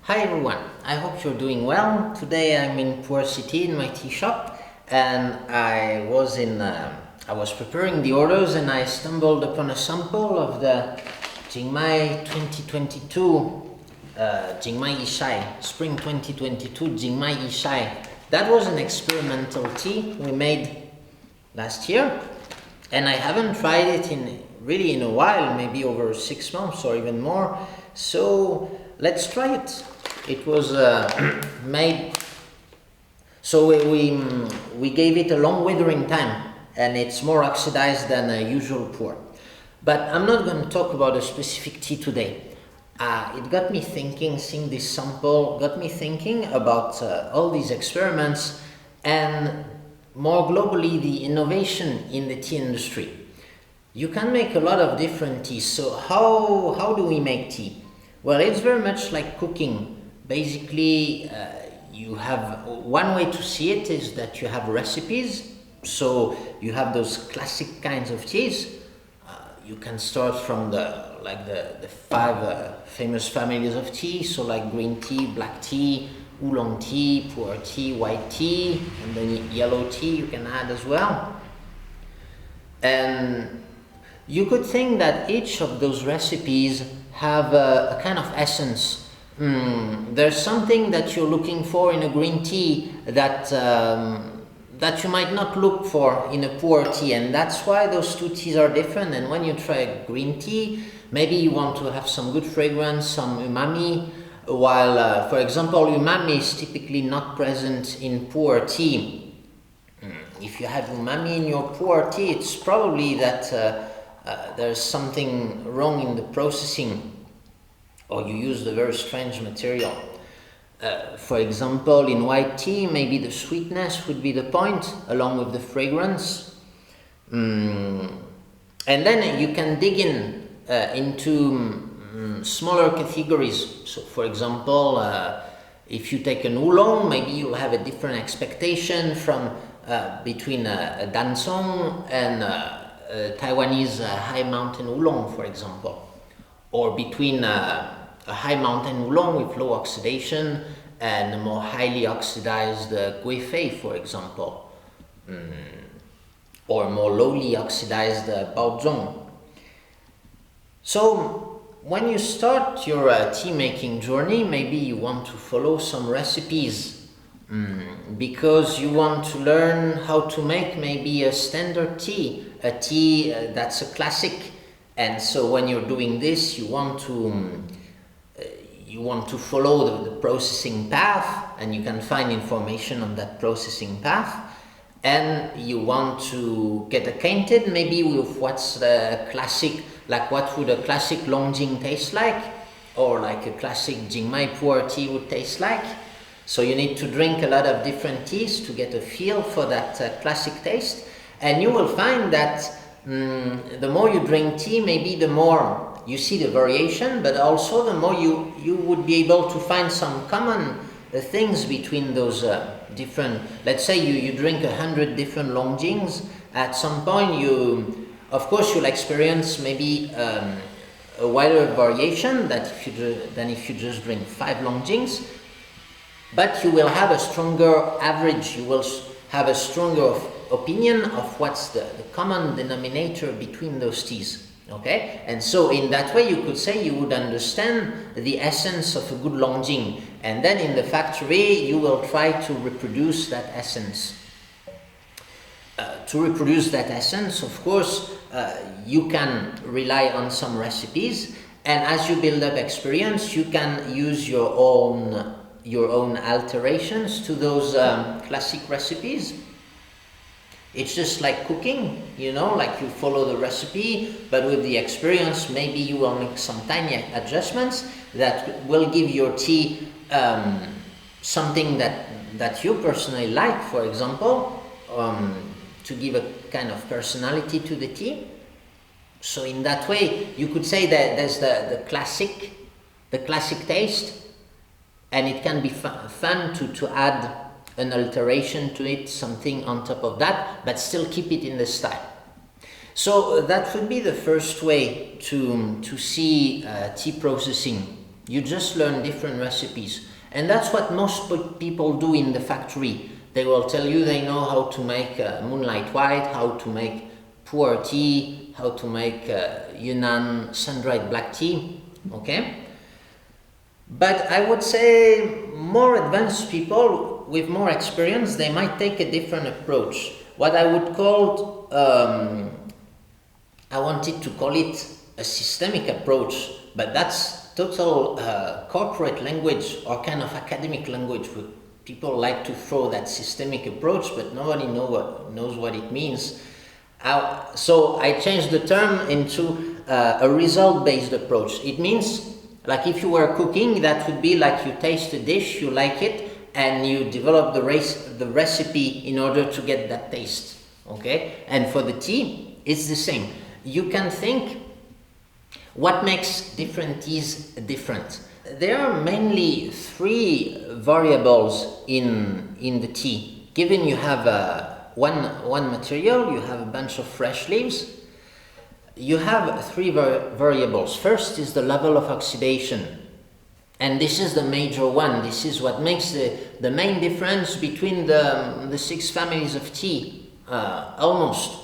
Hi everyone, I hope you're doing well. Today I'm in Puer City in my tea shop, and I was preparing the orders and I stumbled upon a sample of the Jingmai 2022 Jingmai Yishai, Spring 2022 Jingmai Yishai. That was an experimental tea we made last year, and I haven't tried it in a while, maybe over 6 months or even more. So let's try it. It was made, so we gave it a long weathering time, and it's more oxidized than a usual pour. But I'm not going to talk about a specific tea today. It got me thinking, seeing this sample, got me thinking about all these experiments and more globally the innovation in the tea industry. You can make a lot of different teas, so how do we make tea? Well, it's very much like cooking. Basically, you have one way to see it is that you have recipes. So you have those classic kinds of teas. You can start from the five famous families of tea. So like green tea, black tea, oolong tea, pu'er tea, white tea, and then yellow tea you can add as well. And you could think that each of those recipes have a kind of essence. There's something that you're looking for in a green tea that you might not look for in a pu'er tea, and that's why those two teas are different. And when you try a green tea, maybe you want to have some good fragrance, some umami, while for example umami is typically not present in pu'er tea. If you have umami in your pu'er tea, it's probably that there's something wrong in the processing, or you used a very strange material. For example, in white tea, maybe the sweetness would be the point, along with the fragrance. And then you can dig into smaller categories. So, for example, if you take an oolong, maybe you'll have a different expectation from between a dansong and Taiwanese high mountain oolong, for example, or between a high mountain oolong with low oxidation and a more highly oxidized guifei, for example, or more lowly oxidized baozhong. So when you start your tea making journey, maybe you want to follow some recipes because you want to learn how to make maybe a standard tea, a tea that's a classic. And so when you're doing this, you want to follow the processing path, and you can find information on that processing path. And you want to get acquainted maybe with what's the classic, like what would a classic Longjing taste like, or like a classic Jingmai pu'er tea would taste like. So you need to drink a lot of different teas to get a feel for that classic taste. And you will find that the more you drink tea, maybe the more you see the variation, but also the more you would be able to find some common things between those different. Let's say you drink 100 different Longjings. At some point, of course, you'll experience maybe a wider variation than if you just drink 5 Longjings. But you will have a stronger average. You will have a stronger opinion of what's the common denominator between those teas. Okay, and so in that way you could say you would understand the essence of a good Longjing, and then in the factory you will try to reproduce that essence. To reproduce that essence, of course, you can rely on some recipes, and as you build up experience, you can use your own alterations to those classic recipes. It's just like cooking, like you follow the recipe, but with the experience, maybe you will make some tiny adjustments that will give your tea something that you personally like, for example, to give a kind of personality to the tea. So in that way, you could say that there's the classic taste, and it can be fun to add an alteration to it, something on top of that, but still keep it in the style. So that would be the first way to see tea processing. You just learn different recipes. And that's what most people do in the factory. They will tell you they know how to make moonlight white, how to make pu'er tea, how to make Yunnan sun-dried black tea, okay? But I would say more advanced people with more experience, they might take a different approach. What I would call, I wanted to call it a systemic approach, but that's total corporate language or kind of academic language. People like to throw that systemic approach, but nobody knows what it means. So I changed the term into a result-based approach. It means, like if you were cooking, that would be like you taste a dish, you like it, and you develop the recipe in order to get that taste, okay? And for the tea, it's the same. You can think what makes different teas different. There are mainly three variables in the tea. Given you have one material, you have a bunch of fresh leaves, you have three variables. First is the level of oxidation. And this is the major one. This is what makes the main difference between the 6 families of tea, almost.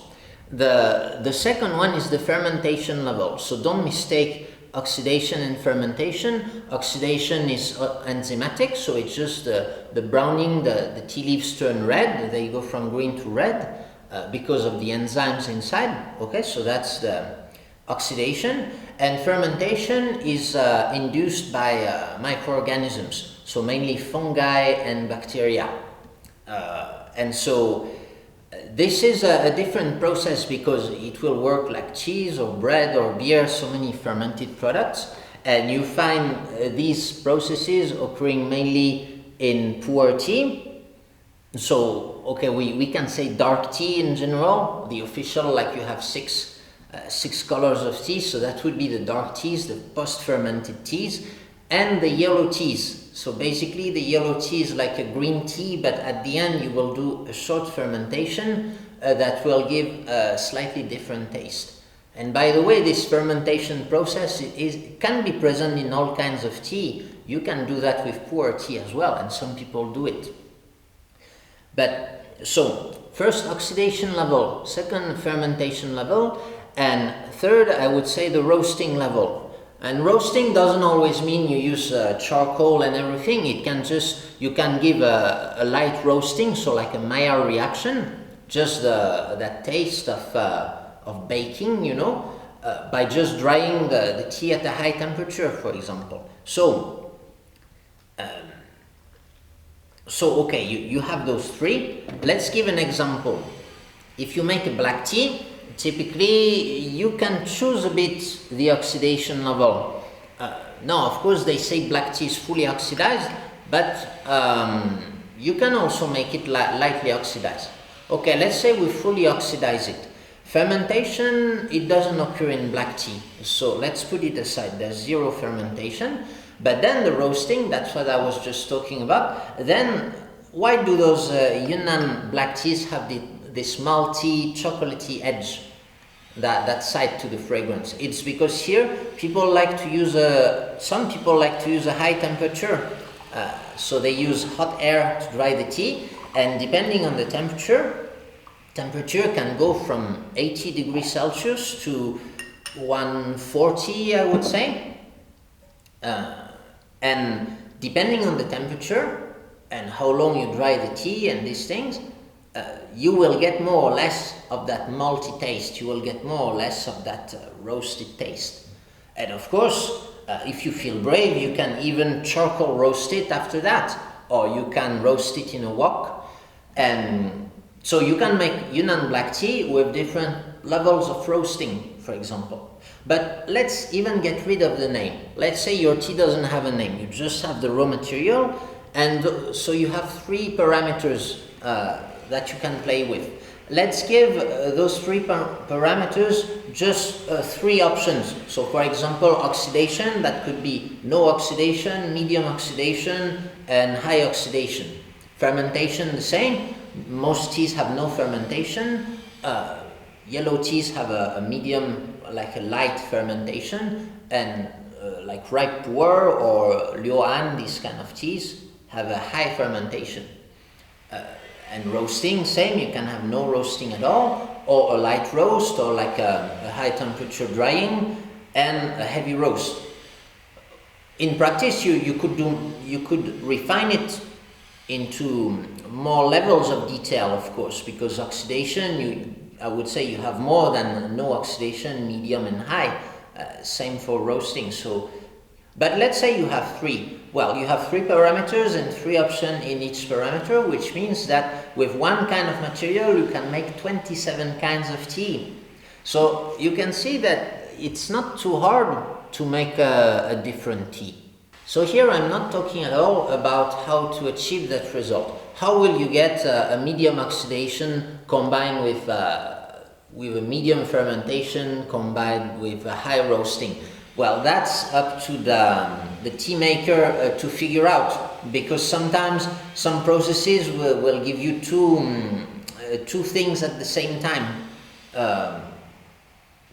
The second one is the fermentation level. So don't mistake oxidation and fermentation. Oxidation is enzymatic, so it's just the browning, the tea leaves turn red, they go from green to red because of the enzymes inside. Okay, so that's the oxidation. And fermentation is induced by microorganisms, so mainly fungi and bacteria. And so this is a different process because it will work like cheese or bread or beer, so many fermented products. And you find these processes occurring mainly in pu'er tea. So, okay, we can say dark tea in general. The official, like you have six colors of tea, so that would be the dark teas, the post-fermented teas, and the yellow teas. So basically the yellow tea is like a green tea, but at the end you will do a short fermentation that will give a slightly different taste. And by the way, this fermentation process can be present in all kinds of tea. You can do that with pu'er tea as well, and some people do it. But so first oxidation level, second fermentation level, and third I would say the roasting level. And roasting doesn't always mean you use charcoal and everything. It can you can give a light roasting, so like a Maillard reaction, just that taste of baking, you know, by just drying the tea at a high temperature, for example. So okay, you have those three. Let's give an example. If you make a black tea, typically you can choose a bit the oxidation level. Now, of course, they say black tea is fully oxidized, but you can also make it lightly oxidized. Okay, let's say we fully oxidize it. Fermentation, it doesn't occur in black tea, so let's put it aside. There's zero fermentation. But then the roasting, that's what I was just talking about. Then why do those Yunnan black teas have this malty, chocolatey edge, that side to the fragrance? It's because here people like to use some people like to use a high temperature, so they use hot air to dry the tea, and depending on the temperature can go from 80 degrees Celsius to 140, I would say, and depending on the temperature and how long you dry the tea and these things, you will get more or less of that malty taste. You will get more or less of that roasted taste. And of course, if you feel brave, you can even charcoal roast it after that, or you can roast it in a wok. And so you can make Yunnan black tea with different levels of roasting, for example. But let's even get rid of the name. Let's say your tea doesn't have a name. You just have the raw material, and so you have three parameters that you can play with. Let's give those three parameters just three options. So for example, oxidation, that could be no oxidation, medium oxidation, and high oxidation. Fermentation, the same. Most teas have no fermentation. Yellow teas have a medium, like a light fermentation, and like ripe pu'er or liuan, these kind of teas, have a high fermentation. And roasting, same, you can have no roasting at all, or a light roast, or like a high temperature drying, and a heavy roast. In practice, you could refine it into more levels of detail, of course, because oxidation, I would say you have more than no oxidation, medium and high. Same for roasting. So, but let's say you have three. Well, you have three parameters and three options in each parameter, which means that with one kind of material you can make 27 kinds of tea. So you can see that it's not too hard to make a different tea. So here I'm not talking at all about how to achieve that result. How will you get a medium oxidation combined with a medium fermentation combined with a high roasting? Well, that's up to the tea maker to figure out, because sometimes some processes will give you two things at the same time.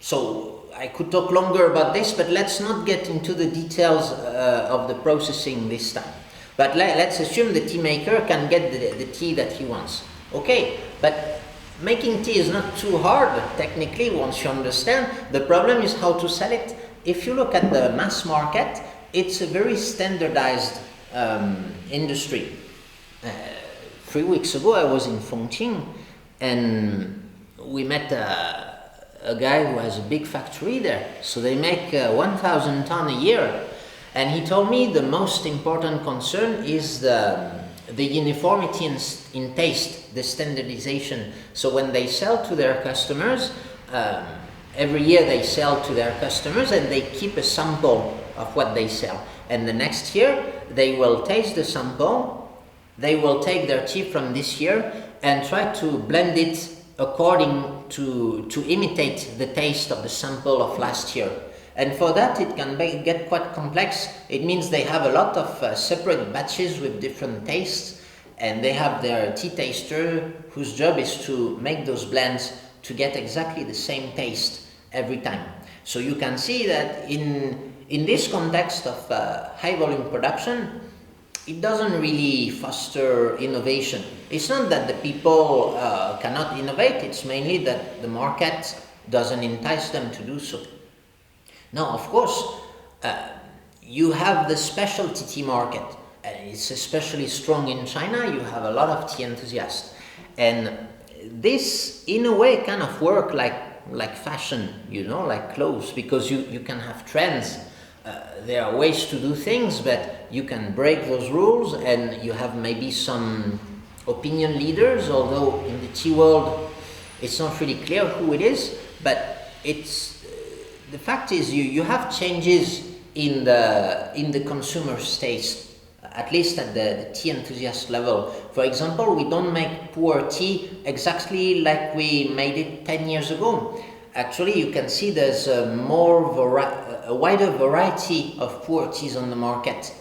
So I could talk longer about this, but let's not get into the details of the processing this time. But let's assume the tea maker can get the tea that he wants. Okay, but making tea is not too hard technically once you understand. The problem is how to sell it. If you look at the mass market, it's a very standardized industry. 3 weeks ago I was in Fengqing and we met a guy who has a big factory there. So they make 1,000 tons a year. And he told me the most important concern is the uniformity in taste, the standardization. So when they sell to their customers, every year they sell to their customers and they keep a sample of what they sell. And the next year they will taste the sample, they will take their tea from this year and try to blend it according to imitate the taste of the sample of last year. And for that it can get quite complex. It means they have a lot of separate batches with different tastes, and they have their tea taster whose job is to make those blends to get exactly the same taste every time. So you can see that in this context of high volume production, it doesn't really foster innovation. It's not that the people cannot innovate, it's mainly that the market doesn't entice them to do so. Now, of course, you have the specialty tea market, and it's especially strong in China. You have a lot of tea enthusiasts, and this in a way kind of work like fashion, you know, like clothes, because you can have trends. There are ways to do things, but you can break those rules, and you have maybe some opinion leaders, although in the tea world it's not really clear who it is, but it's the fact is you have changes in the consumer's taste, at least at the tea enthusiast level. For example, we don't make pu'er tea exactly like we made it 10 years ago. Actually, you can see there's a wider variety of pu'er teas on the market.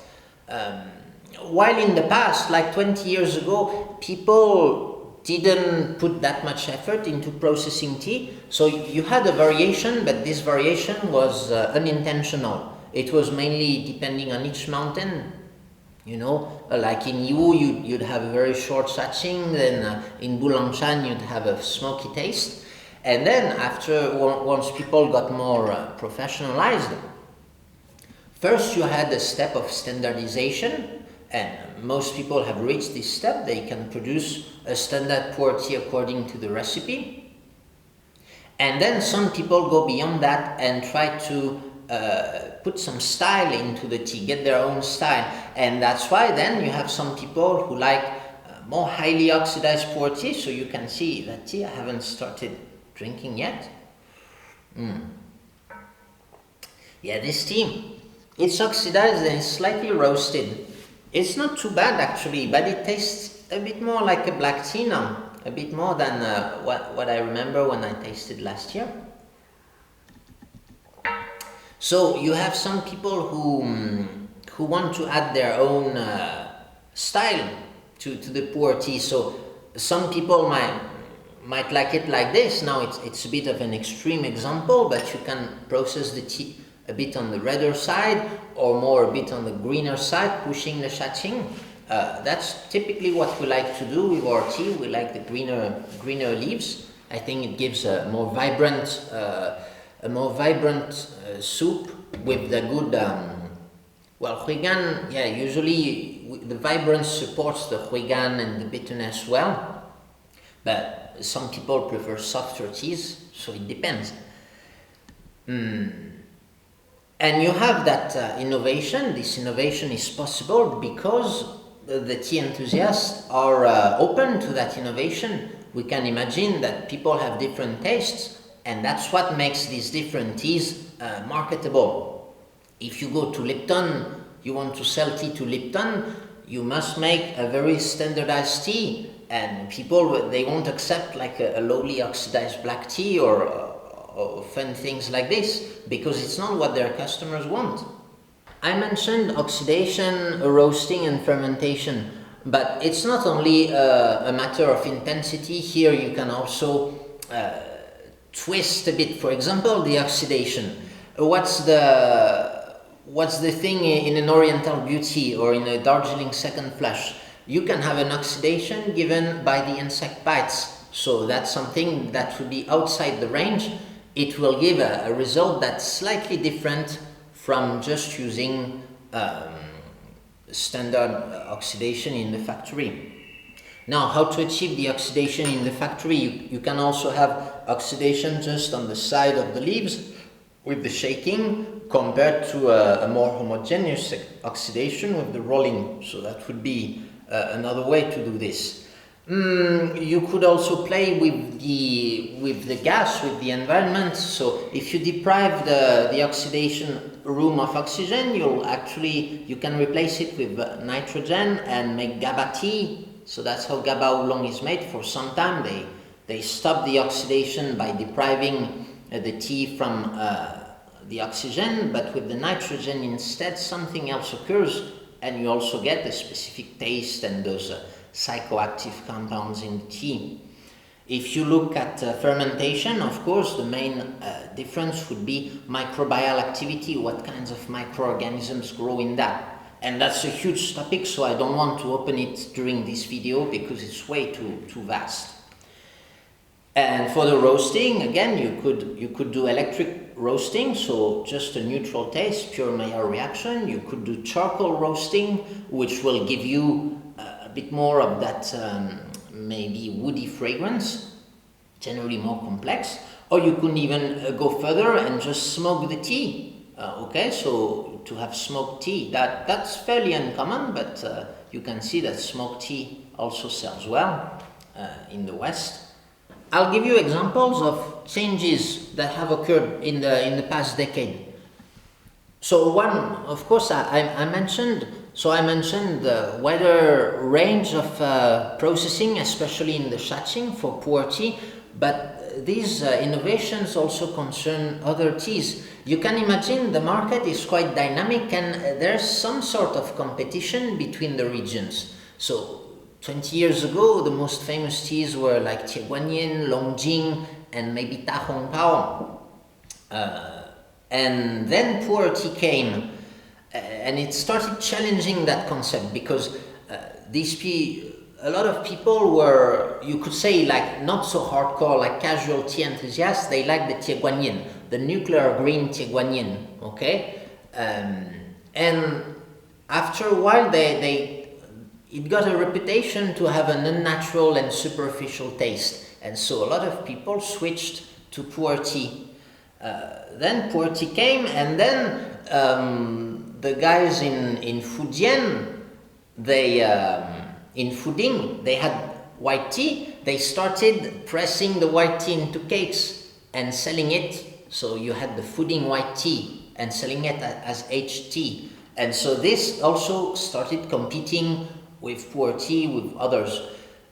While in the past, like 20 years ago, people didn't put that much effort into processing tea. So you had a variation, but this variation was unintentional. It was mainly depending on each mountain. You know, like in Yiwu, you'd have a very short satching, then in Bulangshan, you'd have a smoky taste. And then once people got more professionalized, first you had a step of standardization, and most people have reached this step. They can produce a standard pu'er tea according to the recipe. And then some people go beyond that and try to put some style into the tea, get their own style. And that's why then you have some people who like more highly oxidized pu'er tea. So you can see that tea I haven't started drinking yet. Yeah, this tea, it's oxidized and it's slightly roasted. It's not too bad actually, but it tastes a bit more like a black tea now, a bit more than what I remember when I tasted last year. So you have some people who want to add their own style to the pu'er tea. So some people might like it like this. Now it's a bit of an extreme example, but you can process the tea a bit on the redder side or more a bit on the greener side, pushing the Shaching. That's typically what we like to do with our tea. We like the greener leaves. I think it gives a more vibrant soup with the good. Huigan, yeah, usually the vibrance supports the Huigan and the bitterness well, but some people prefer softer teas, so it depends. And you have that innovation. This innovation is possible because the tea enthusiasts are open to that innovation. We can imagine that people have different tastes, and that's what makes these different teas marketable. If you go to Lipton, you want to sell tea to Lipton, you must make a very standardized tea, and people, they won't accept like a lowly oxidized black tea or fun things like this, because it's not what their customers want. I mentioned oxidation, roasting and fermentation, but it's not only a matter of intensity. Here you can also twist a bit. For example, the oxidation. What's the thing in an Oriental Beauty or in a Darjeeling Second Flush? You can have an oxidation given by the insect bites. So that's something that would be outside the range. It will give a result that's slightly different from just using standard oxidation in the factory. Now, how to achieve the oxidation in the factory? You can also have oxidation just on the side of the leaves with the shaking, compared to a more homogeneous oxidation with the rolling. So that would be another way to do this. You could also play with the gas, with the environment. So if you deprive the oxidation room of oxygen, you can replace it with nitrogen and make GABA tea. So that's how GABA oolong is made. For some time they stop the oxidation by depriving the tea from the oxygen, but with the nitrogen instead something else occurs, and you also get a specific taste and those psychoactive compounds in the tea. If you look at fermentation, of course, the main difference would be microbial activity, what kinds of microorganisms grow in that. And that's a huge topic, so I don't want to open it during this video because it's way too vast. And for the roasting, again, you could do electric roasting, so just a neutral taste, pure Maillard reaction. You could do charcoal roasting, which will give you a bit more of that maybe woody fragrance, generally more complex. Or you could even go further and just smoke the tea. Okay, so to have smoked tea, that's fairly uncommon, but you can see that smoked tea also sells well in the West. I'll give you examples of changes that have occurred in the past decade. So one, of course, I mentioned the wider range of processing, especially in the Shaching for pu'er tea, but these innovations also concern other teas. You can imagine the market is quite dynamic, and there's some sort of competition between the regions. So 20 years ago, the most famous teas were like Tieguanyin, Longjing, and maybe Ta Hong Pao. And then pu'er tea came, and it started challenging that concept, because a lot of people were, you could say, like not so hardcore, like casual tea enthusiasts. They liked the Tieguanyin, the nuclear green Tieguanyin, okay? And after a while, it got a reputation to have an unnatural and superficial taste, and so a lot of people switched to pu'er tea. Then pu'er tea came, and then the guys in Fujian, in Fuding, they had white tea. They started pressing the white tea into cakes and selling it. So you had the Fuding white tea and selling it as HT. And so this also started competing with pu'er tea, with others.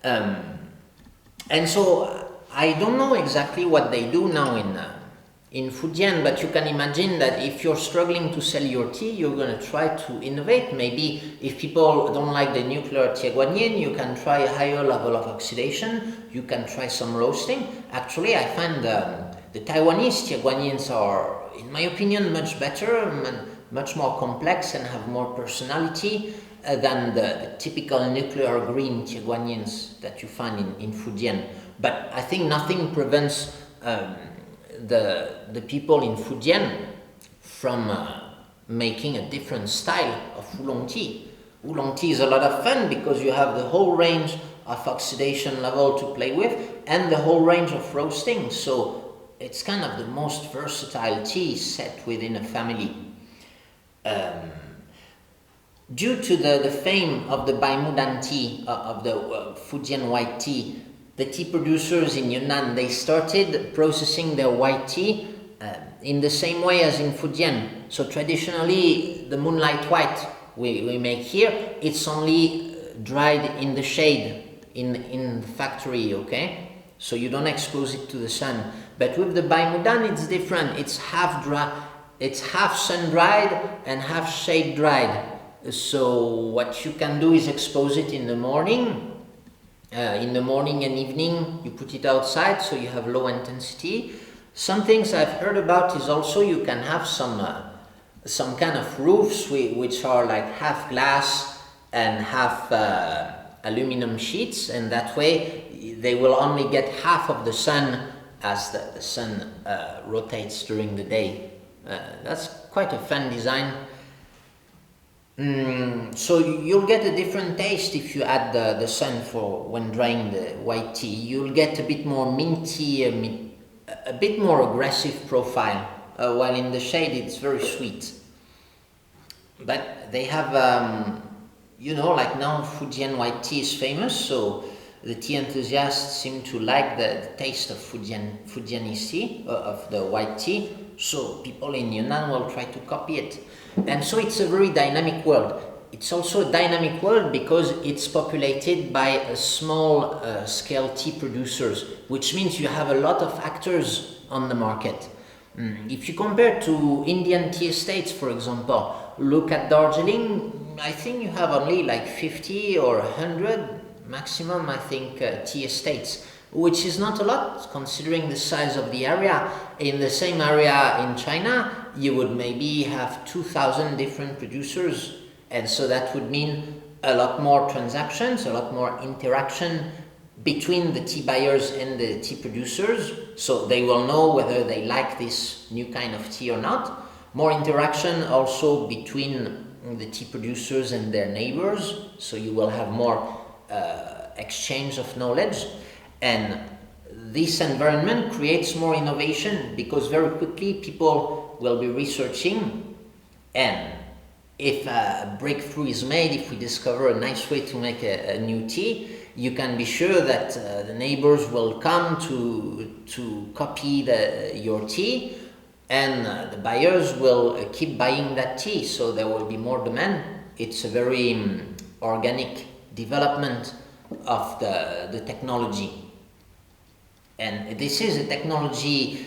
And so I don't know exactly what they do now in Fujian, but you can imagine that if you're struggling to sell your tea, you're going to try to innovate. Maybe if people don't like the nuclear Tieguanyin, you can try a higher level of oxidation. You can try some roasting. Actually, I find the Taiwanese Tieguanyins are in my opinion, much better, much more complex, and have more personality than the typical nuclear green Tieguanians that you find in Fujian. But I think nothing prevents the people in Fujian from making a different style of oolong tea. Oolong tea is a lot of fun because you have the whole range of oxidation level to play with and the whole range of roasting. So it's kind of the most versatile tea set within a family. Due to the fame of the Baimudan tea, of the Fujian white tea, the tea producers in Yunnan, they started processing their white tea in the same way as in Fujian. So traditionally, the moonlight white we make here, it's only dried in the shade in the factory, okay? So you don't expose it to the sun. But with the Baimudan, it's different. It's half dry, it's half sun dried and half shade dried. So what you can do is expose it in the morning. In the morning and evening, you put it outside, so you have low intensity. Some things I've heard about is also you can have some kind of roofs which are like half glass and half aluminum sheets, and that way they will only get half of the sun as the sun rotates during the day. That's quite a fun design. So you'll get a different taste if you add the sun for when drying the white tea. You'll get a bit more minty, a bit more aggressive profile, while in the shade it's very sweet. But they have, like now Fujian white tea is famous, so the tea enthusiasts seem to like the taste of Fujianese tea, of the white tea, so people in Yunnan will try to copy it. And so it's a very dynamic world. It's also a dynamic world because it's populated by a small scale tea producers, which means you have a lot of actors on the market. If you compare to Indian tea estates, for example, look at Darjeeling, I think you have only like 50 or 100 maximum, I think, tea estates, which is not a lot considering the size of the area. In the same area in China, you would maybe have 2,000 different producers, and so that would mean a lot more transactions, a lot more interaction between the tea buyers and the tea producers, so they will know whether they like this new kind of tea or not. More interaction also between the tea producers and their neighbors, so you will have more exchange of knowledge. And this environment creates more innovation because very quickly people will be researching, and if a breakthrough is made, if we discover a nice way to make a new tea, you can be sure that the neighbors will come to copy your tea, and the buyers will keep buying that tea, so there will be more demand. It's a very organic development of the technology. And this is a technology,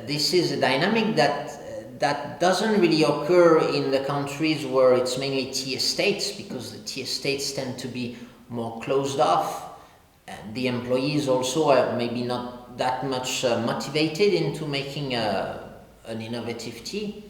this is a dynamic that doesn't really occur in the countries where it's mainly tea estates, because the tea estates tend to be more closed off, and the employees also are maybe not that much motivated into making an innovative tea.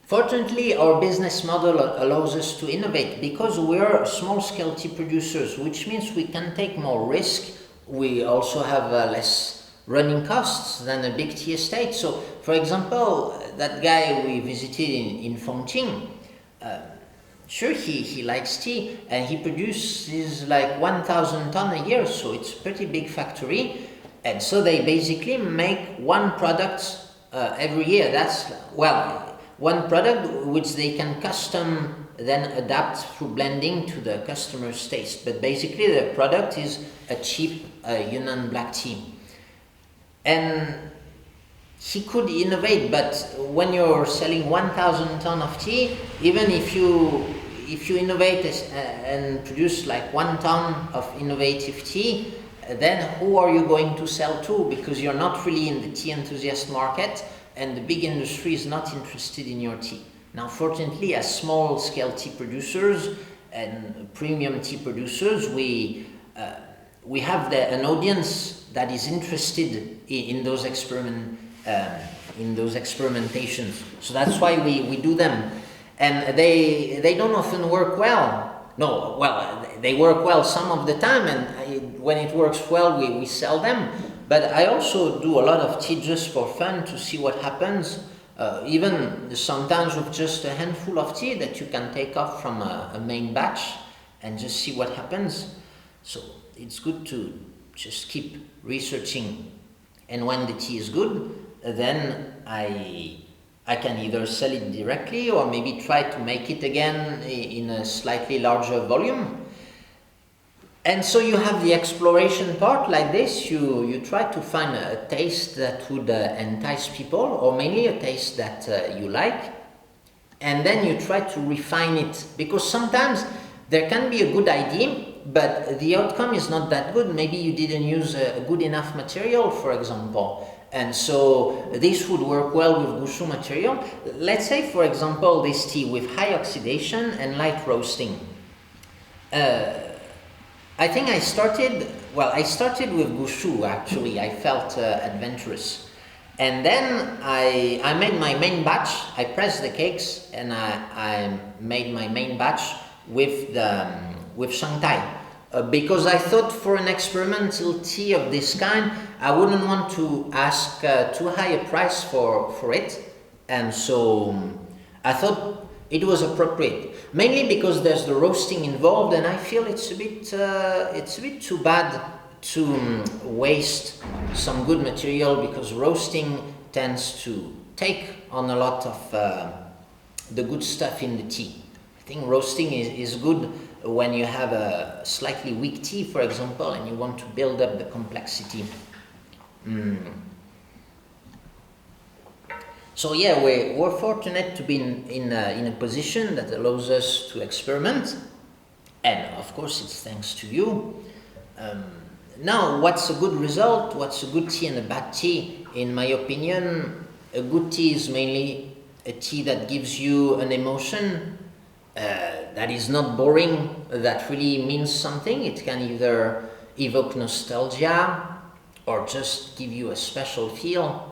Fortunately, our business model allows us to innovate because we're small-scale tea producers, which means we can take more risk. We also have less running costs than a big tea estate. So, for example, that guy we visited in Fengqing, sure, he likes tea, and he produces like 1,000 tons a year, so it's a pretty big factory. And so they basically make one product every year. That's, one product which they can custom then adapt through blending to the customer's taste. But basically the product is a cheap Yunnan black tea. And he could innovate, but when you're selling 1,000 tons of tea, even if you innovate and produce like 1 ton of innovative tea, then who are you going to sell to? Because you're not really in the tea enthusiast market, and the big industry is not interested in your tea. Now, fortunately, as small-scale tea producers and premium tea producers, we have an audience that is interested in those in those experimentations. So that's why we do them, and they don't often work well. No, well, they work well some of the time, and when it works well, we sell them. But I also do a lot of tea just for fun to see what happens. Even sometimes with just a handful of tea that you can take off from a main batch and just see what happens. So it's good to just keep researching, and when the tea is good, then I can either sell it directly or maybe try to make it again in a slightly larger volume. And so you have the exploration part like this. You try to find a taste that would entice people, or mainly a taste that you like, and then you try to refine it, because sometimes there can be a good idea but the outcome is not that good. Maybe you didn't use a good enough material, for example. And so this would work well with Gushu material. Let's say, for example, this tea with high oxidation and light roasting. I think I started with Gushu actually. I felt adventurous. And then I made my main batch. I pressed the cakes and I made my main batch with Shanghai. Because I thought for an experimental tea of this kind, I wouldn't want to ask too high a price for it. And so I thought it was appropriate, mainly because there's the roasting involved, and I feel it's a bit too bad to waste some good material, because roasting tends to take on a lot of the good stuff in the tea. I think roasting is good when you have a slightly weak tea, for example, and you want to build up the complexity. So yeah, we're fortunate to be in a position that allows us to experiment, and of course it's thanks to you. Now, what's a good result? What's a good tea and a bad tea? In my opinion, a good tea is mainly a tea that gives you an emotion, that is not boring, that really means something. It can either evoke nostalgia or just give you a special feel.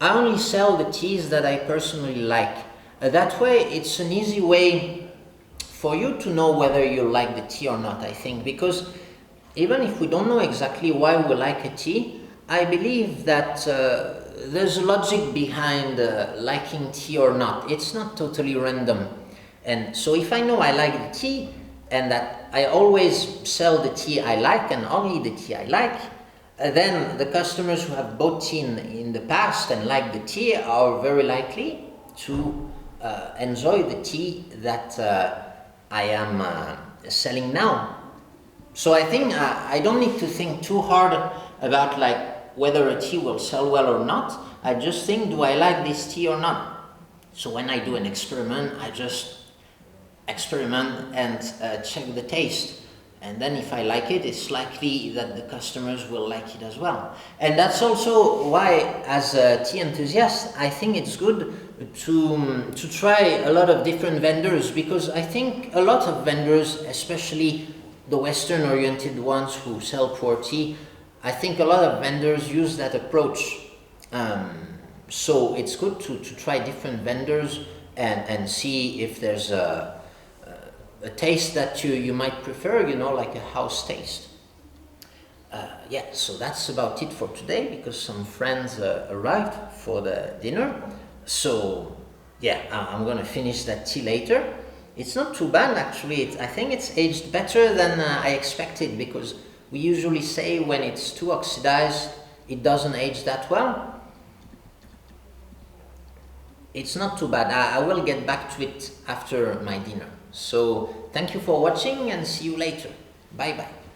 I only sell the teas that I personally like. That way, it's an easy way for you to know whether you like the tea or not, I think, because even if we don't know exactly why we like a tea, I believe that there's a logic behind liking tea or not. It's not totally random. And so if I know I like the tea, and that I always sell the tea I like and only the tea I like, then the customers who have bought tea in the past and like the tea are very likely to enjoy the tea that I am selling now. So I think I don't need to think too hard about like whether a tea will sell well or not. I just think, do I like this tea or not? So when I do an experiment, I just experiment and check the taste. And then if I like it, it's likely that the customers will like it as well. And that's also why, as a tea enthusiast, I think it's good to try a lot of different vendors, because I think a lot of vendors, especially the Western-oriented ones who sell pure tea, I think a lot of vendors use that approach. So it's good to try different vendors and see if there's a taste that you might prefer, like a house taste. Yeah, so that's about it for today, because some friends arrived for the dinner. So yeah, I'm gonna finish that tea later. It's not too bad actually. I think it's aged better than I expected, because we usually say when it's too oxidized, it doesn't age that well. It's not too bad. I will get back to it after my dinner. So thank you for watching and see you later. Bye bye.